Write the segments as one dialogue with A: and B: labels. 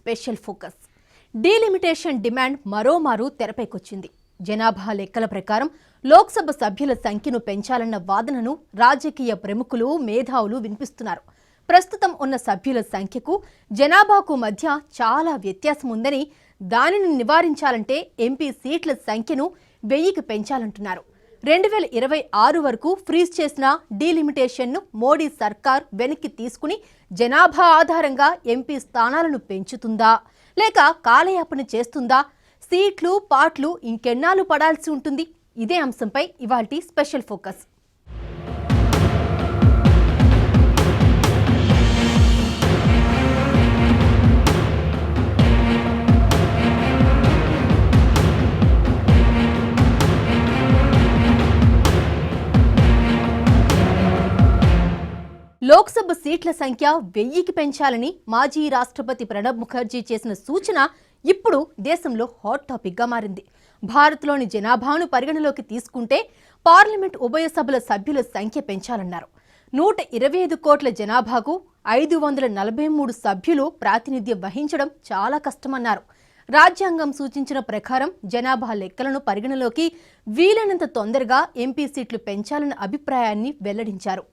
A: Special focus. Delimitation demand మరోమారు తెరపైకొచ్చింది. జనాభా లెక్కల ప్రకారం లోక్సభ సభ్యుల సంఖ్యను పెంచాలన్న వాదనను రాజకీయ ప్రముఖులు, మేధావులు వినిపిస్తున్నారు. ప్రస్తుతం ఉన్న సభ్యుల సంఖ్యకు జనాభాకు మధ్య చాలా వ్యత్యాసం ఉందని, దానిని నివారించాలంటే ఎంపీ సీట్ల సంఖ్యను 1000కి పెంచాలంటున్నారు. 2026 వరకు ఫ్రీజ్ చేసిన డీలిమిటేషన్ను మోడీ సర్కార్ వెనక్కి తీసుకుని జనాభా ఆధారంగా ఎంపీ స్థానాలను పెంచుతుందా లేక కాలయాపన చేస్తుందా? సీట్లు, పాట్లు ఇంకెన్నాళ్ళు పడాల్సి ఉంటుంది? ఇదే అంశంపై ఇవాల్టి స్పెషల్ ఫోకస్. లోక్సభ సీట్ల సంఖ్య 1000కి పెంచాలని మాజీ రాష్ట్రపతి ప్రణబ్ ముఖర్జీ చేసిన సూచన ఇప్పుడు దేశంలో హాట్ టాపిక్గా మారింది. భారత్లోని జనాభాను పరిగణలోకి తీసుకుంటే పార్లమెంట్ ఉభయ సభల సభ్యుల సంఖ్య పెంచాలన్నారు. 125 కోట్ల జనాభాకు 543 సభ్యులు ప్రాతినిధ్యం వహించడం చాలా కష్టమన్నారు. రాజ్యాంగం సూచించిన ప్రకారం జనాభా లెక్కలను పరిగణలోకి వీలైనంత తొందరగా ఎంపీ సీట్లు పెంచాలన్న అభిప్రాయాన్ని వెల్లడించారు.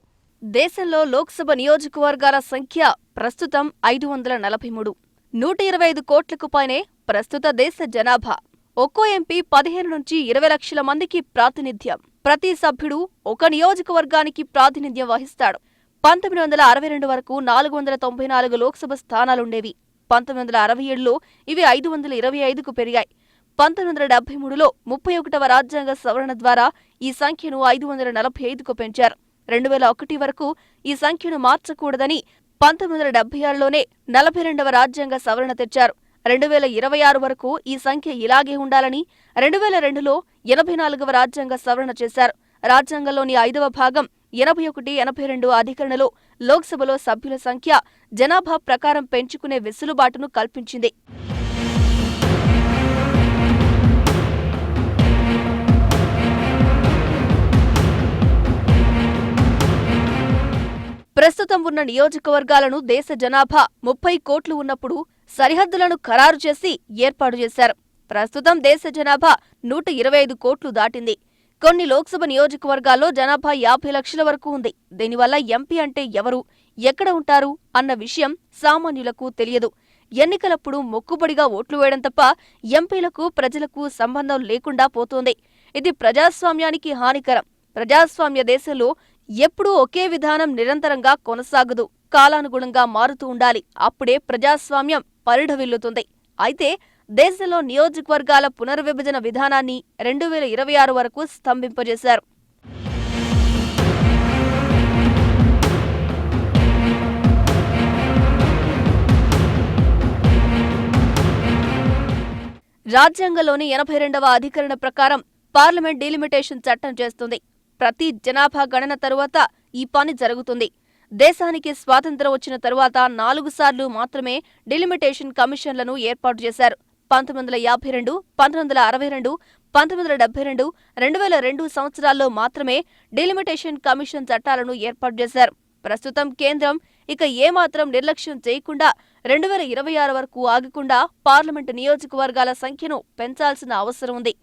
B: దేశంలో లోక్సభ నియోజకవర్గాల సంఖ్య ప్రస్తుతం 543. 125 కోట్లకు పైనే ప్రస్తుత దేశ జనాభా. ఒక్కో ఎంపీ 15 నుంచి 20 లక్షల మందికి ప్రాతినిధ్యం. ప్రతి సభ్యుడు ఒక నియోజకవర్గానికి ప్రాతినిధ్యం వహిస్తాడు. 1962 వరకు 494 లోక్సభ స్థానాలుండేవి. 1967లో ఇవి 525కు పెరిగాయి. 1973లో 31వ రాజ్యాంగ సవరణ ద్వారా ఈ సంఖ్యను 545కు పెంచారు. 2001 వరకు ఈ సంఖ్యను మార్చకూడదని 1976లోనే 42వ రాజ్యాంగ సవరణ తెచ్చారు. 2026 వరకు ఈ సంఖ్య ఇలాగే ఉండాలని 2002లో 84వ రాజ్యాంగ సవరణ చేశారు. రాజ్యాంగంలోని 5వ భాగం 81, 82 అధికరణలో లోక్సభలో సభ్యుల సంఖ్య జనాభా ప్రకారం పెంచుకునే వెసులుబాటును కల్పించింది. ప్రస్తుతం ఉన్న నియోజకవర్గాలను దేశ జనాభా 30 కోట్లు ఉన్నప్పుడు సరిహద్దులను ఖరారు చేసి ఏర్పాటు చేశారు. ప్రస్తుతం దేశ జనాభా 125 కోట్లు దాటింది. కొన్ని లోక్సభ నియోజకవర్గాల్లో జనాభా 50 లక్షల వరకు ఉంది. దీనివల్ల ఎంపీ అంటే ఎవరు, ఎక్కడ ఉంటారు అన్న విషయం సామాన్యులకు తెలియదు. ఎన్నికలప్పుడు మొక్కుబడిగా ఓట్లు వేయడం తప్ప ఎంపీలకు, ప్రజలకు సంబంధం లేకుండా పోతోంది. ఇది ప్రజాస్వామ్యానికి హానికరం. ప్రజాస్వామ్య దేశంలో ఎప్పుడూ ఒకే విధానం నిరంతరంగా కొనసాగదు. కాలానుగుణంగా మారుతూ ఉండాలి. అప్పుడే ప్రజాస్వామ్యం పరిఢవిల్లుతుంది. అయితే దేశంలో నియోజకవర్గాల పునర్విభజన విధానాన్ని 2026 వరకు స్తంభింపజేశారు. రాజ్యాంగంలోని 82వ అధికరణ ప్రకారం పార్లమెంట్ డీలిమిటేషన్ చట్టం చేస్తుంది. ప్రతి జనాభా గణన తరువాత ఈ పని జరుగుతుంది. దేశానికి స్వాతంత్ర్యం వచ్చిన తరువాత 4 సార్లు మాత్రమే డీలిమిటేషన్ కమిషన్లను ఏర్పాటు చేశారు. 1952, 1962, 1972, 2002 సంవత్సరాల్లో మాత్రమే డీలిమిటేషన్ కమిషన్ చట్టాలను ఏర్పాటు చేశారు. ప్రస్తుతం కేంద్రం ఇక ఏమాత్రం నిర్లక్ష్యం చేయకుండా 2026 వరకు ఆగకుండా పార్లమెంటు నియోజకవర్గాల సంఖ్యను పెంచాల్సిన అవసరం ఉంది.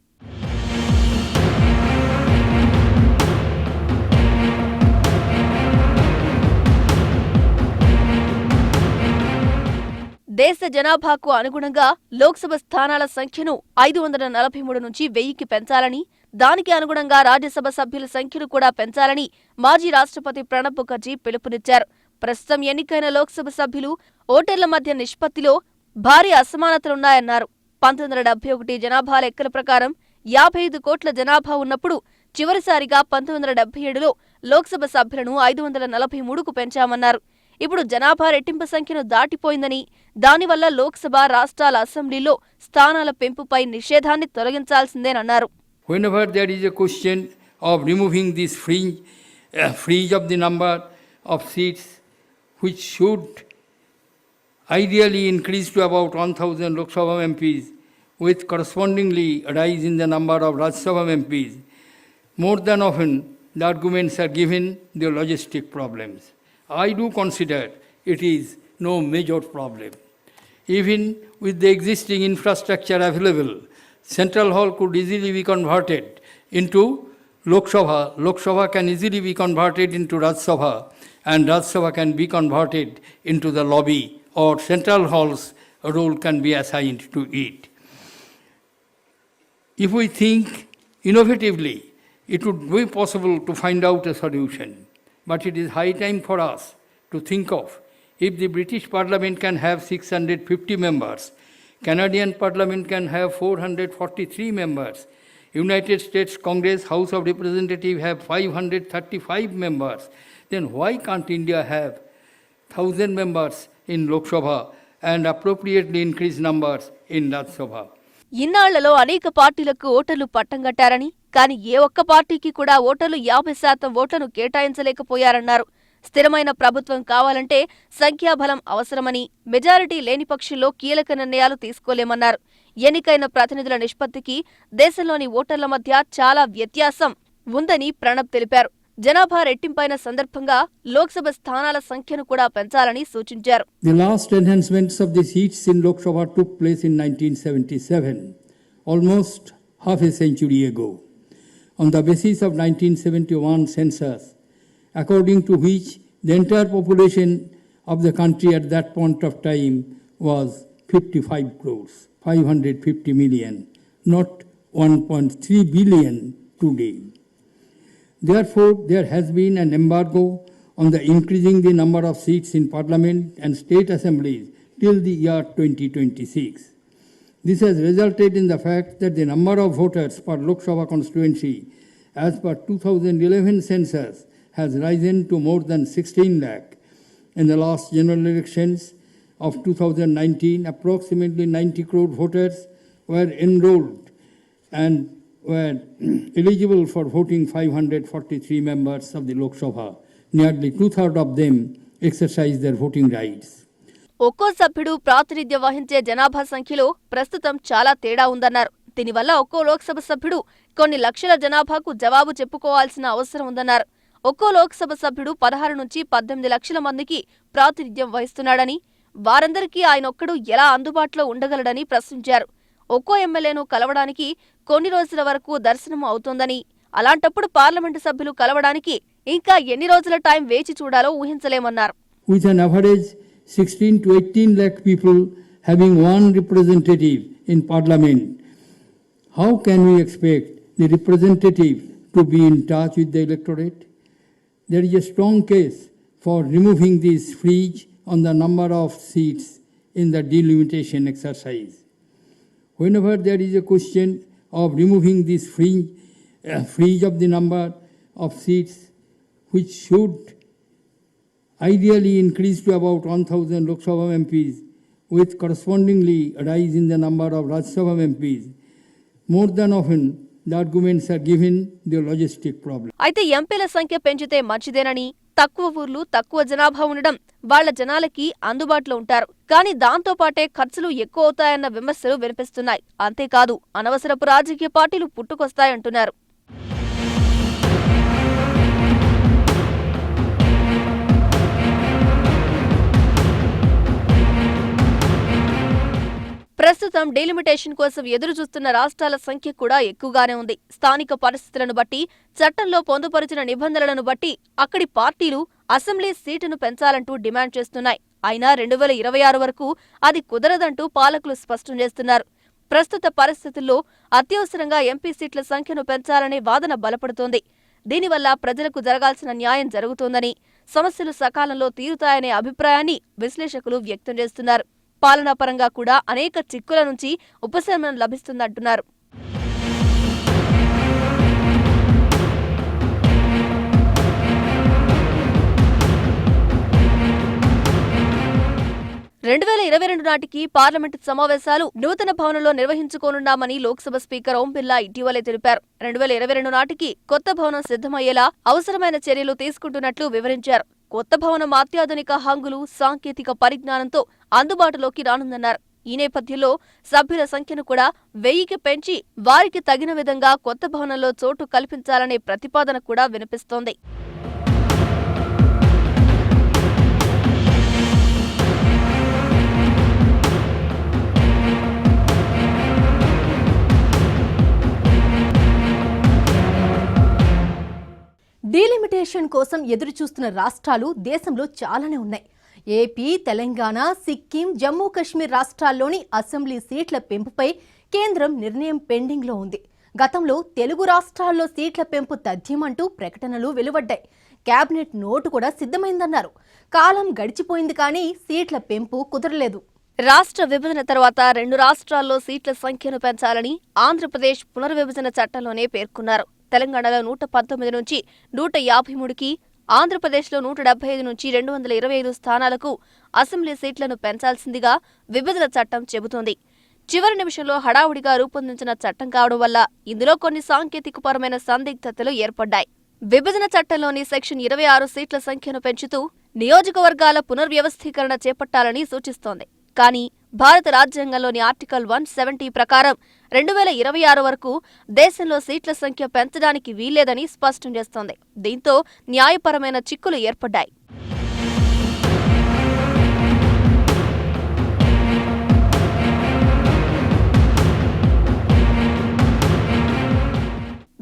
B: దేశ జనాభాకు అనుగుణంగా లోక్సభ స్థానాల సంఖ్యను 543 నుంచి 1000కి పెంచాలని, దానికి అనుగుణంగా రాజ్యసభ సభ్యుల సంఖ్యను కూడా పెంచాలని మాజీ రాష్ట్రపతి ప్రణబ్ ముఖర్జీ పిలుపునిచ్చారు. ప్రస్తుతం ఎన్నికైన లోక్సభ సభ్యులు, ఓటర్ల మధ్య నిష్పత్తిలో భారీ అసమానతలున్నాయన్నారు. 1971 జనాభా లెక్కల ప్రకారం 55 కోట్ల జనాభా ఉన్నప్పుడు చివరిసారిగా 1977లో లోక్సభ సభ్యులను 543కు పెంచామన్నారు. ఇప్పుడు జనాభా రెట్టింపు సంఖ్యను దాటిపోయిందని, దానివల్ల లోక్సభ, రాష్ట్రాల అసెంబ్లీలో స్థానాల పెంపుపై నిషేధాన్ని తొలగించాల్సిందేనన్నారు.
C: Whenever there is a question of removing this fringe of the number of seats, which should ideally increase to about 1000 Lok Sabha MPs, with correspondingly a rise in the number of Rajya Sabha MPs, more than often the arguments are given the logistic problems. I do consider it is no major problem. even with the existing infrastructure available, Central Hall could easily be converted into Lok Sabha. Lok Sabha can easily be converted into Raj Sabha, and Raj Sabha can be converted into the lobby, or Central Hall's role can be assigned to it. If we think innovatively, it would be possible to find out a solution. But it is high time for us to think of, if the British Parliament can have 650 members, Canadian Parliament can have 443 members, United States Congress, House of Representatives have 535 members, then why can't India have 1,000 members in Lok Sabha and appropriately increase numbers in Raj Sabha?
B: ఇన్నాళ్లలో అనేక పార్టీలకు ఓటర్లు పట్టం కట్టారని, కానీ ఏ ఒక్క పార్టీకి కూడా ఓటర్లు 50% ఓట్లను కేటాయించలేకపోయారన్నారు. స్థిరమైన ప్రభుత్వం కావాలంటే సంఖ్యాబలం అవసరమని, మెజారిటీ లేని పక్షంలో కీలక నిర్ణయాలు తీసుకోలేమన్నారు. ఎన్నికైన ప్రతినిధుల నిష్పత్తికి దేశంలోని ఓటర్ల మధ్య చాలా వ్యత్యాసం ఉందని ప్రణబ్ తెలిపారు. జనాభా రెట్టింపైన సందర్భంగా లోక్సభ స్థానాల సంఖ్యను కూడా పెంచాలని సూచించారు.
C: The last enhancements of the seats in Lok Sabha took place in 1977, almost half a century ago, on the basis of 1971 census, according to which the entire population of the country at that point of time was 55 crores, 550 million, not 1.3 billion today. Therefore, there has been an embargo on the increasing the number of seats in Parliament and state assemblies till the year 2026. This has resulted in the fact that the number of voters per Lok Sabha constituency as per 2011 census has risen to more than 16 lakh. In the last general elections of 2019, approximately 90 crore voters were enrolled and were eligible for voting 543 members of the Lok Sabha. Nearly 2/3 of them exercised their voting rights.
B: ఒక్కో సభ్యుడు ప్రాతినిధ్యం వహించే జనాభా సంఖ్యలో ప్రస్తుతం చాలా తేడా ఉందన్నారు. దీనివల్ల ఒక్కో లోక్సభ సభ్యుడు కొన్ని లక్షల జనాభాకు జవాబు చెప్పుకోవాల్సిన అవసరం ఉందన్నారు. ఒక్కో లోక్సభ సభ్యుడు 16 నుంచి 18 లక్షల మందికి ప్రాతినిధ్యం వహిస్తున్నాడని, వారందరికీ ఆయనొక్కడు ఎలా అందుబాటులో ఉండగలడని ప్రశ్నించారు. ఒక్కో ఎమ్మెల్యేను కలవడానికి కొన్ని రోజుల వరకు దర్శనం అవుతోందని, అలాంటప్పుడు పార్లమెంటు సభ్యులు కలవడానికి ఇంకా ఎన్ని రోజుల టైం వేచి చూడాలో ఊహించలేమన్నారు.
C: With an average 16 to 18 lakh people having one representative in parliament, how can we expect the representative to be in touch with the electorate? There is a strong case for removing this fringe on the number of seats in the delimitation exercise. Whenever there is a question of removing this fringe of the number of seats, which should ideally increase to about 1,000 Lok Sabha MPs, with correspondingly a rise in the number of Raj Sabha MPs, more than often the arguments are given the logistic problem.
B: అయితే ఎంపీల సంఖ్య పెంచితే మంచిదేనని, తక్కువ ఊర్లు తక్కువ జనాభా ఉండడం వాళ్ల జనాలకి అందుబాటులో ఉంటారు, కానీ దాంతో పాటే ఖర్చులు ఎక్కువ అవుతాయన్న విమర్శలు వినిపిస్తున్నాయి. అంతేకాదు అనవసరపు రాజకీయ పార్టీలు పుట్టుకొస్తాయంటున్నారు. ప్రస్తుతం డీలిమిటేషన్ కోసం ఎదురు చూస్తున్న రాష్ట్రాల సంఖ్య కూడా ఎక్కువగానే ఉంది. స్థానిక పరిస్థితులను బట్టి, చట్టంలో పొందుపరిచిన నిబంధనలను బట్టి అక్కడి పార్టీలు అసెంబ్లీ సీటును పెంచాలంటూ డిమాండ్ చేస్తున్నాయి. అయినా 2026 వరకు అది కుదరదంటూ పాలకులు స్పష్టం చేస్తున్నారు. ప్రస్తుత పరిస్థితుల్లో అత్యవసరంగా ఎంపీ సీట్ల సంఖ్యను పెంచాలనే వాదన బలపడుతోంది. దీనివల్ల ప్రజలకు జరగాల్సిన న్యాయం జరుగుతోందని, సమస్యలు సకాలంలో తీరుతాయనే అభిప్రాయాన్ని విశ్లేషకులు వ్యక్తం చేస్తున్నారు. పాలనాపరంగా కూడా అనేక చిక్కుల నుంచి ఉపశమనం లభిస్తుందంటున్నారు. నాటికి పార్లమెంటు సమావేశాలు నూతన భవనంలో నిర్వహించుకోనున్నామని లోక్సభ స్పీకర్ ఓం బిర్లా ఇటీవలే తెలిపారు. 2022 నాటికి కొత్త భవనం సిద్ధమయ్యేలా అవసరమైన చర్యలు తీసుకుంటున్నట్లు వివరించారు. కొత్త భవనం అత్యాధునిక హంగులు, సాంకేతిక పరిజ్ఞానంతో అందుబాటులోకి రానుందన్నారు. ఈ నేపథ్యంలో సభ్యుల సంఖ్యను కూడా 1000కి పెంచి వారికి తగిన విధంగా కొత్త భవనంలో చోటు కల్పించాలనే ప్రతిపాదన కూడా వినిపిస్తోంది.
A: డీలిమిటేషన్ కోసం ఎదురుచూస్తున్న రాష్ట్రాలు దేశంలో చాలానే ఉన్నాయి. ఏపీ, తెలంగాణ, సిక్కిం, జమ్మూ కాశ్మీర్ రాష్ట్రాల్లోని అసెంబ్లీ సీట్ల పెంపుపై కేంద్రం నిర్ణయం పెండింగ్లో ఉంది. గతంలో తెలుగు రాష్ట్రాల్లో సీట్ల పెంపు తథ్యమంటూ ప్రకటనలు వెలువడ్డాయి. కేబినెట్ నోటు కూడా సిద్ధమైందన్నారు. కాలం గడిచిపోయింది కానీ సీట్ల పెంపు కుదరలేదు.
B: రాష్ట్ర విభజన తర్వాత 2 రాష్ట్రాల్లో సీట్ల సంఖ్యను పెంచాలని ఆంధ్రప్రదేశ్ పునర్విభజన చట్టంలోనే పేర్కొన్నారు. తెలంగాణలో 119 నుంచి 153కి, ఆంధ్రప్రదేశ్లో 175 నుంచి 225 స్థానాలకు అసెంబ్లీ సీట్లను పెంచాల్సిందిగా విభజన చట్టం చెబుతోంది. చివరి నిమిషంలో హడావుడిగా రూపొందించిన చట్టం కావడం వల్ల ఇందులో కొన్ని సాంకేతికపరమైన సందిగ్ధతలు ఏర్పడ్డాయి. విభజన చట్టంలోని సెక్షన్ 26 సీట్ల సంఖ్యను పెంచుతూ నియోజకవర్గాల పునర్వ్యవస్థీకరణ చేపట్టాలని సూచిస్తోంది. కానీ భారత రాజ్యాంగంలోని ఆర్టికల్ 170 ప్రకారం 2026 వరకు దేశంలో సీట్ల సంఖ్య పెంచడానికి వీల్లేదని స్పష్టం చేస్తోంది. దీంతో న్యాయపరమైన చిక్కులు ఏర్పడ్డాయి.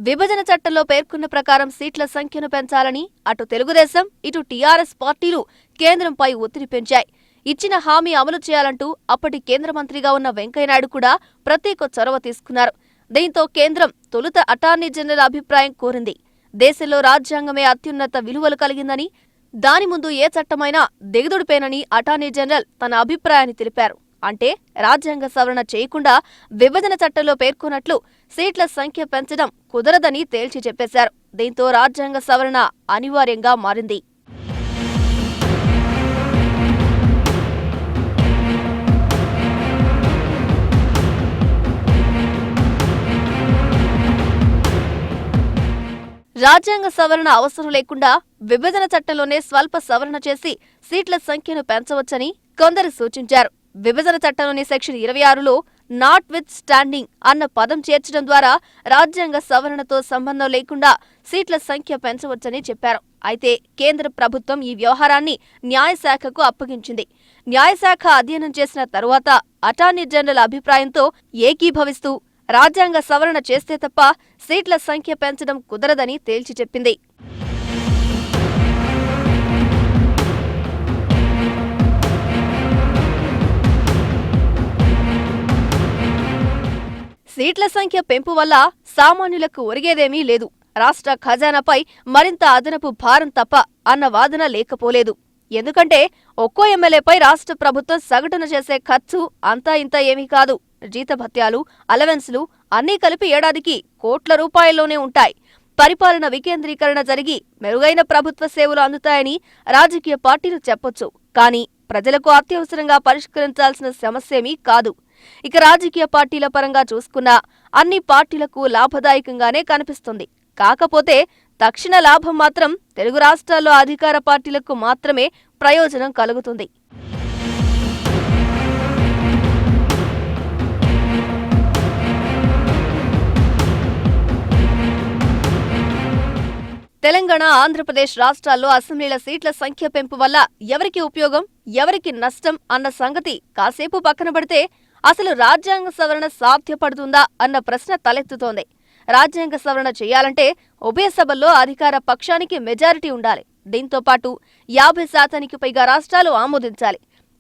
B: విభజన చట్టంలో పేర్కొన్న ప్రకారం సీట్ల సంఖ్యను పెంచాలని అటు తెలుగుదేశం, ఇటు టీఆర్ఎస్ పార్టీలు కేంద్రంపై ఒత్తిడి పెంచాయి. ఇచ్చిన హామీ అమలు చేయాలంటూ అప్పటి కేంద్ర మంత్రిగా ఉన్న వెంకయ్యనాయుడు కూడా ప్రత్యేక చొరవ తీసుకున్నారు. దీంతో కేంద్రం తొలుత అటార్నీ జనరల్ అభిప్రాయం కోరింది. దేశంలో రాజ్యాంగమే అత్యున్నత విలువలు కలిగిందని, దాని ముందు ఏ చట్టమైనా దిగదుడిపేనని అటార్నీ జనరల్ తన అభిప్రాయాన్ని తెలిపారు. అంటే రాజ్యాంగ సవరణ చేయకుండా విభజన చట్టంలో పేర్కొన్నట్లు సీట్ల సంఖ్య పెంచడం కుదరదని తేల్చి చెప్పేశారు. దీంతో రాజ్యాంగ సవరణ అనివార్యంగా మారింది. రాజ్యాంగ సవరణ అవసరం లేకుండా విభజన చట్టంలోనే స్వల్ప సవరణ చేసి సీట్ల సంఖ్యను పెంచవచ్చని కొందరు సూచించారు. విభజన చట్టంలోని సెక్షన్ 26లో నాట్ విత్ స్టాండింగ్ అన్న పదం చేర్చడం ద్వారా రాజ్యాంగ సవరణతో సంబంధం లేకుండా సీట్ల సంఖ్య పెంచవచ్చని చెప్పారు. అయితే కేంద్ర ప్రభుత్వం ఈ వ్యవహారాన్ని న్యాయశాఖకు అప్పగించింది. న్యాయశాఖ అధ్యయనం చేసిన తరువాత అటార్నీ జనరల్ అభిప్రాయంతో ఏకీభవిస్తూ రాజ్యాంగ సవరణ చేస్తే తప్ప సీట్ల సంఖ్య పెంచడం కుదరదని తేల్చి చెప్పింది. సీట్ల సంఖ్య పెంపు వల్ల సామాన్యులకు ఒరిగేదేమీ లేదు. రాష్ట్ర ఖజానాపై మరింత అదనపు భారం తప్ప అన్న వాదన లేకపోలేదు. ఎందుకంటే ఒక్కో ఎమ్మెల్యేపై రాష్ట్ర ప్రభుత్వం సగటున చేసే ఖర్చు అంతా ఇంత ఏమీ కాదు. జీతభత్యాలు, అలవెన్స్లు అన్నీ కలిపి ఏడాదికి కోట్ల రూపాయల్లోనే ఉంటాయి. పరిపాలన వికేంద్రీకరణ జరిగి మెరుగైన ప్రభుత్వ సేవలు అందుతాయని రాజకీయ పార్టీలు చెప్పొచ్చు. కానీ ప్రజలకు అత్యవసరంగా పరిష్కరించాల్సిన సమస్యేమీ కాదు. ఇక రాజకీయ పార్టీల పరంగా చూసుకున్నా అన్ని పార్టీలకు లాభదాయకంగానే కనిపిస్తుంది. కాకపోతే తక్షణ లాభం మాత్రం తెలుగు రాష్ట్రాల్లో అధికార పార్టీలకు మాత్రమే ప్రయోజనం కలుగుతుంది. తెలంగాణ, ఆంధ్రప్రదేశ్ రాష్ట్రాల్లో అసెంబ్లీల సీట్ల సంఖ్య పెంపు వల్ల ఎవరికి ఉపయోగం, ఎవరికి నష్టం అన్న సంగతి కాసేపు పక్కన పడితే అసలు రాజ్యాంగ సవరణ సాధ్యపడుతుందా అన్న ప్రశ్న తలెత్తుతోంది. రాజ్యాంగ సవరణ చేయాలంటే ఉభయ సభల్లో అధికార పక్షానికి మెజారిటీ ఉండాలి. దీంతో పాటు 50% పైగా రాష్ట్రాలు ఆమోదించాలి.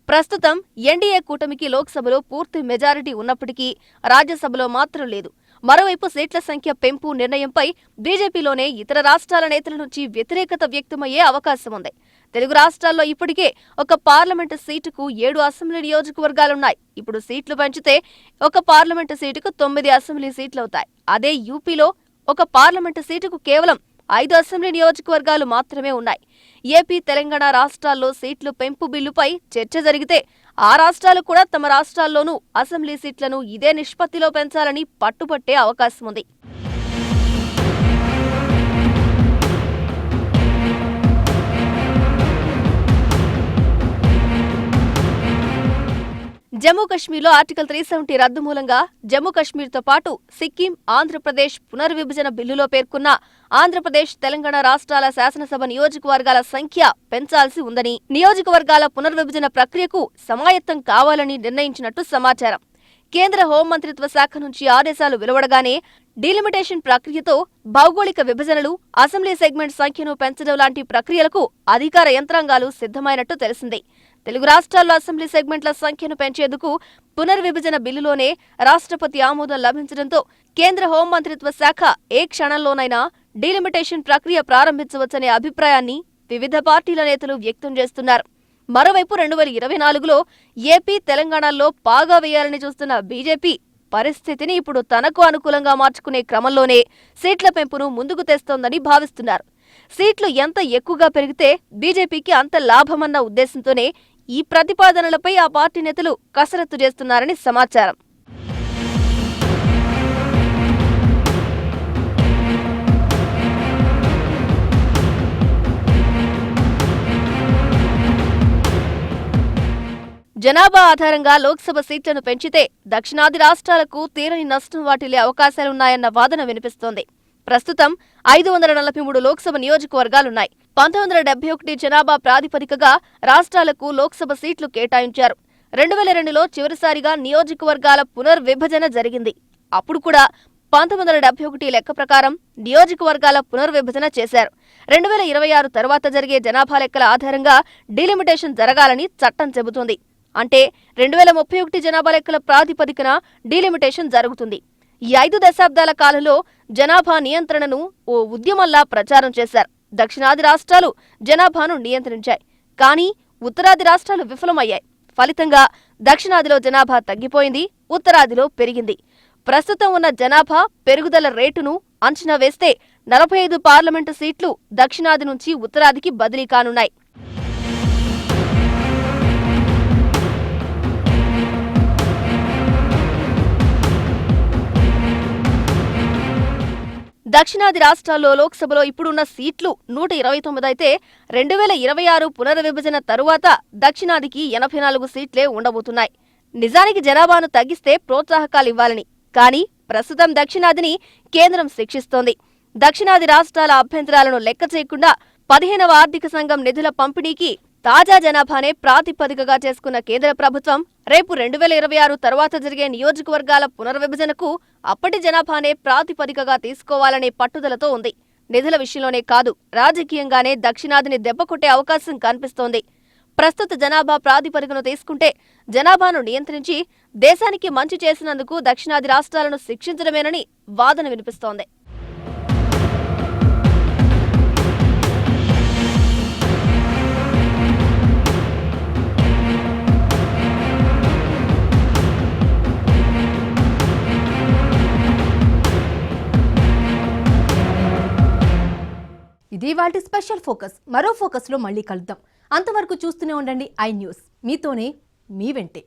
B: ప్రస్తుతం ఎన్డీఏ కూటమికి లోక్సభలో పూర్తి మెజారిటీ ఉన్నప్పటికీ రాజ్యసభలో మాత్రం లేదు. మరోవైపు సీట్ల సంఖ్య పెంపు నిర్ణయంపై బీజేపీలోనే ఇతర రాష్ట్రాల నేతల నుంచి వ్యతిరేకత వ్యక్తమయ్యే అవకాశం ఉంది. తెలుగు రాష్ట్రాల్లో ఇప్పటికే ఒక పార్లమెంటు సీటుకు 7 అసెంబ్లీ నియోజకవర్గాలున్నాయి. ఇప్పుడు సీట్లు పెంచితే ఒక పార్లమెంటు సీటుకు 9 అసెంబ్లీ సీట్లవుతాయి. అదే యూపీలో ఒక పార్లమెంటు సీటుకు కేవలం 5 అసెంబ్లీ నియోజకవర్గాలు మాత్రమే ఉన్నాయి. ఏపీ, తెలంగాణ రాష్ట్రాల్లో సీట్లు పెంపు బిల్లుపై చర్చ జరిగితే ఆ రాష్ట్రాలు కూడా తమ రాష్ట్రాల్లోనూ అసెంబ్లీ సీట్లను ఇదే నిష్పత్తిలో పెంచాలని పట్టుబట్టే అవకాశం ఉంది. జమ్మూ కశ్మీర్లో ఆర్టికల్ 370 రద్దు మూలంగా జమ్మూ కశ్మీర్తో పాటు సిక్కిం, ఆంధ్రప్రదేశ్ పునర్విభజన బిల్లులో పేర్కొన్న ఆంధ్రప్రదేశ్, తెలంగాణ రాష్ట్రాల శాసనసభ నియోజకవర్గాల సంఖ్య పెంచాల్సి ఉందని, నియోజకవర్గాల పునర్విభజన ప్రక్రియకు సమాయత్తం కావాలని నిర్ణయించినట్టు సమాచారం. కేంద్ర హోంమంత్రిత్వ శాఖ నుంచి ఆదేశాలు వెలువడగానే డీలిమిటేషన్ ప్రక్రియతో భౌగోళిక విభజనలు, అసెంబ్లీ సెగ్మెంట్ సంఖ్యను పెంచడం లాంటి ప్రక్రియలకు అధికార యంత్రాంగాలు సిద్ధమైనట్టు తెలిసింది. తెలుగు రాష్ట్రాల్లో అసెంబ్లీ సెగ్మెంట్ల సంఖ్యను పెంచేందుకు పునర్విభజన బిల్లులోనే రాష్ట్రపతి ఆమోదం లభించడంతో కేంద్ర హోంమంత్రిత్వ శాఖ ఏ క్షణంలోనైనా డీలిమిటేషన్ ప్రక్రియ ప్రారంభించవచ్చనే అభిప్రాయాన్ని వివిధ పార్టీల నేతలు వ్యక్తం చేస్తున్నారు. మరోవైపు 2024లో ఏపీ, తెలంగాణలో పాగా వేయాలని చూస్తున్న బీజేపీ పరిస్థితిని ఇప్పుడు తనకు అనుకూలంగా మార్చుకునే క్రమంలోనే సీట్ల పెంపును ముందుకు తెస్తోందని భావిస్తున్నారు. సీట్లు ఎంత ఎక్కువగా పెరిగితే బీజేపీకి అంత లాభమన్న ఉద్దేశంతోనే ఈ ప్రతిపాదనలపై ఆ పార్టీ నేతలు కసరత్తు చేస్తున్నారని సమాచారం. జనాభా ఆధారంగా లోక్సభ సీట్లను పెంచితే దక్షిణాది రాష్ట్రాలకు తీరని నష్టం వాటిల్లే అవకాశాలున్నాయన్న వాదన వినిపిస్తోంది. ప్రస్తుతం 543 లోక్సభ నియోజకవర్గాలున్నాయి. 1971 జనాభా ప్రాతిపదికగా రాష్ట్రాలకు లోక్సభ సీట్లు కేటాయించారు. 2002లో చివరిసారిగా నియోజకవర్గాల పునర్విభజన జరిగింది. అప్పుడు కూడా 1971 లెక్క ప్రకారం నియోజకవర్గాల పునర్విభజన చేశారు. 2026 తర్వాత జరిగే జనాభా లెక్కల ఆధారంగా డీలిమిటేషన్ జరగాలని చట్టం చెబుతోంది. అంటే 2031 జనాభా లెక్కల ప్రాతిపదికన డీలిమిటేషన్ జరుగుతుంది. ఈ 5 దశాబ్దాల కాలంలో జనాభా నియంత్రణను ఓ ఉద్యమంలా ప్రచారం చేశారు. దక్షిణాది రాష్ట్రాలు జనాభాను నియంత్రించాయి. కానీ ఉత్తరాది రాష్ట్రాలు విఫలమయ్యాయి. ఫలితంగా దక్షిణాదిలో జనాభా తగ్గిపోయింది, ఉత్తరాదిలో పెరిగింది. ప్రస్తుతం ఉన్న జనాభా పెరుగుదల రేటును అంచనా వేస్తే 45 పార్లమెంటు సీట్లు దక్షిణాది నుంచి ఉత్తరాదికి బదిలీ కానున్నాయి. దక్షిణాది రాష్ట్రాల్లో లోక్సభలో ఇప్పుడున్న సీట్లు 129 అయితే 2026 పునర్విభజన తరువాత దక్షిణాదికి 84 సీట్లే ఉండబోతున్నాయి. నిజానికి జనాభాను తగ్గిస్తే ప్రోత్సాహకాలు ఇవ్వాలని, కానీ ప్రస్తుతం దక్షిణాదిని కేంద్రం శిక్షిస్తోంది. దక్షిణాది రాష్ట్రాల అభ్యంతరాలను లెక్క చేయకుండా 15వ ఆర్థిక సంఘం నిధుల పంపిణీకి తాజా జనాభానే ప్రాతిపదికగా చేసుకున్న కేంద్ర ప్రభుత్వం రేపు 2026 తర్వాత జరిగే నియోజకవర్గాల పునర్విభజనకు అప్పటి జనాభానే ప్రాతిపదికగా తీసుకోవాలనే పట్టుదలతో ఉంది. నిధుల విషయంలోనే కాదు, రాజకీయంగానే దక్షిణాదిని దెబ్బకొట్టే అవకాశం కనిపిస్తోంది. ప్రస్తుత జనాభా ప్రాతిపదికను తీసుకుంటే జనాభాను నియంత్రించి దేశానికి మంచి చేసినందుకు దక్షిణాది రాష్ట్రాలను శిక్షించడమేనని వాదన వినిపిస్తోంది.
A: ఇది వాటి స్పెషల్ ఫోకస్. మరో ఫోకస్లో మళ్ళీ కలుద్దాం. అంతవరకు చూస్తూనే ఉండండి ఐ న్యూస్. మీతోనే మీ వెంటే.